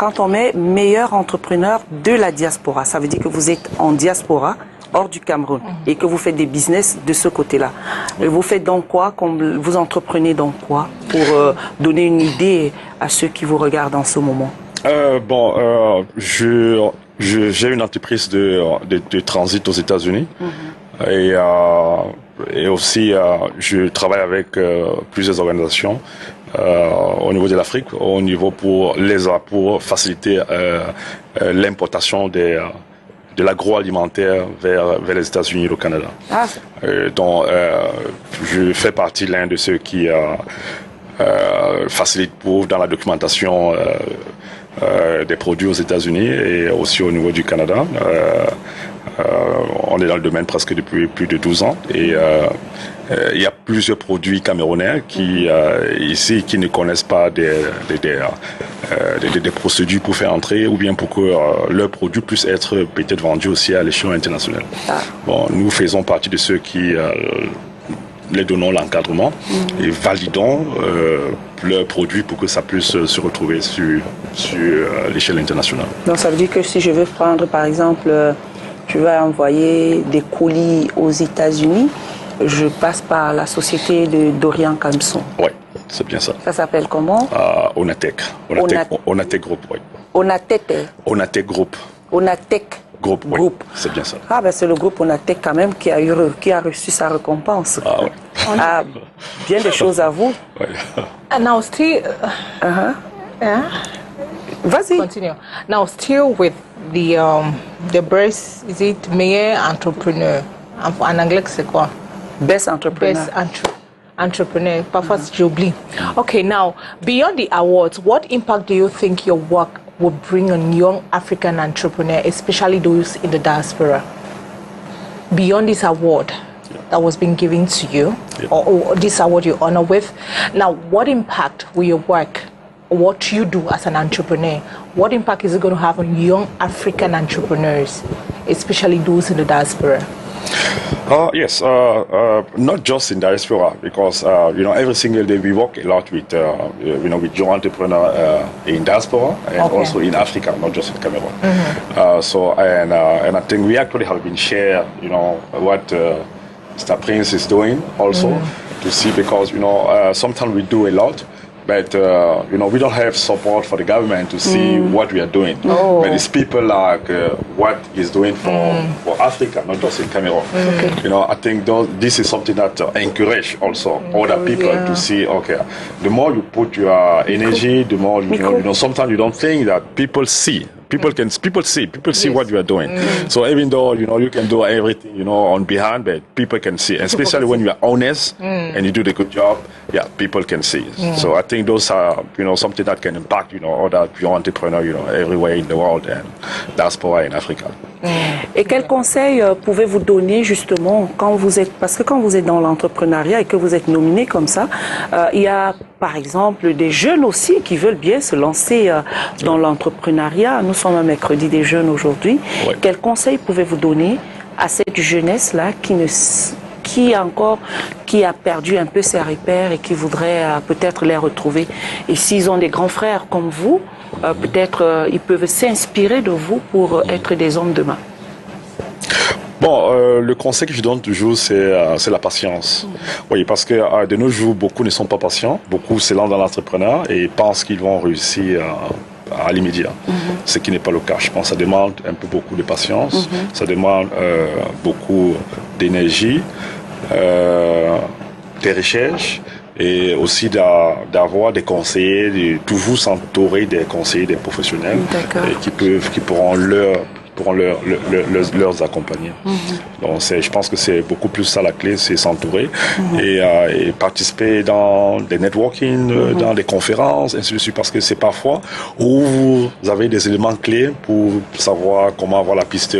quand on met meilleur entrepreneur de la diaspora, ça veut dire que vous êtes en diaspora, hors du Cameroun, et que vous faites des business de ce côté-là. Et vous faites donc quoi, vous entreprenez donc quoi, pour donner une idée à ceux qui vous regardent en ce moment? J'ai une entreprise de transit aux États-Unis. Et aussi, je travaille avec plusieurs organisations au niveau de l'Afrique, au niveau pour faciliter l'importation de l'agroalimentaire vers les États-Unis et le Canada. Donc, je fais partie l'un de ceux qui facilitent dans la documentation des produits aux États-Unis et aussi au niveau du Canada. On est dans le domaine presque depuis plus de 12 ans et il y a plusieurs produits camerounais qui ne connaissent pas des procédures pour faire entrer ou bien pour que leurs produits puissent être peut-être vendus aussi à l'échelon international. Bon, nous faisons partie de ceux qui les donnons l'encadrement et validons leurs produits pour que ça puisse se retrouver sur l'échelle internationale. Donc ça veut dire que si je veux prendre par exemple, je vais envoyer des colis aux États-Unis, je passe par la société de Dorian Kamson. Oui, c'est bien ça. Ça s'appelle comment? Onatec. Onatec Group, oui. Onatec Group. Onatec Group, oui. C'est bien ça. Ah ben c'est le groupe Onatec quand même qui a reçu sa récompense. Oui. Bien des choses à vous. Oui. Now still... Vas-y. Continue. Now still with the best, is it meilleur entrepreneur? En anglais c'est quoi? Best entrepreneur. Entrepreneur. Parfois j'oublie. Okay, now beyond the awards, what impact do you think your work will bring on young African entrepreneurs, especially those in the diaspora? Beyond this award that was being given to you, or this award you honor with, now what impact will your work, what you do as an entrepreneur, what impact is it going to have on young African entrepreneurs, especially those in the diaspora? Yes, not just in diaspora, because every single day we work a lot with with young entrepreneurs in diaspora and also in Africa, not just in Cameroon. And I think we actually have been shared, what Mr. Prince is doing also to see, because sometimes we do a lot. But we don't have support for the government to see what we are doing. But it's people like what he's doing for Africa, not just in Cameroon. I think this is something that encourage also other people to see. Okay, the more you put your energy, the more sometimes you don't think that people see. People see what you are doing. So even though you can do everything on behind, but people can see, especially when you are honest and you do the good job. Yeah, people can see. So I think those are something that can impact other young entrepreneurs everywhere in the world and diaspora in Africa. Et quels conseils pouvez-vous donner justement parce que quand vous êtes dans l'entrepreneuriat et que vous êtes nominé comme ça, il y a par exemple des jeunes aussi qui veulent bien se lancer dans l'entrepreneuriat. Nous sommes un mercredi des jeunes aujourd'hui. Quels conseils pouvez-vous donner à cette jeunesse-là qui a perdu un peu ses repères et qui voudrait peut-être les retrouver? Et s'ils ont des grands frères comme vous, peut-être ils peuvent s'inspirer de vous pour être des hommes demain. Bon, le conseil que je donne toujours, c'est la patience. Oui, parce que de nos jours, beaucoup ne sont pas patients. Beaucoup se lancent dans l'entrepreneuriat et pensent qu'ils vont réussir à l'immédiat. Ce qui n'est pas le cas. Je pense que ça demande un peu beaucoup de patience. Ça demande beaucoup d'énergie, des recherches. Et aussi d'avoir des conseillers, de toujours s'entourer des conseillers, des professionnels qui pourront leurs accompagner. Donc je pense que c'est beaucoup plus ça la clé, c'est s'entourer et participer dans des networking, dans des conférences, ainsi de suite, parce que c'est parfois où vous avez des éléments clés pour savoir comment avoir la piste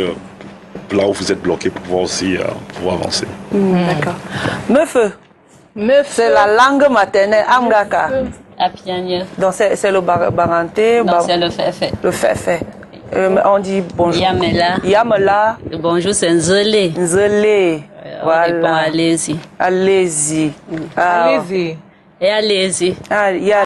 là où vous êtes bloqué pour pouvoir aussi pouvoir avancer. D'accord. C'est la langue maternelle, Amgaka. Donc c'est le baranté. Non, c'est le fait. Le fait. On dit bonjour. Yamela. Yamela. Bonjour, c'est Nzele. Nzele. Voilà. Allez-y. Allez-y. Allez-y. Et allez-y.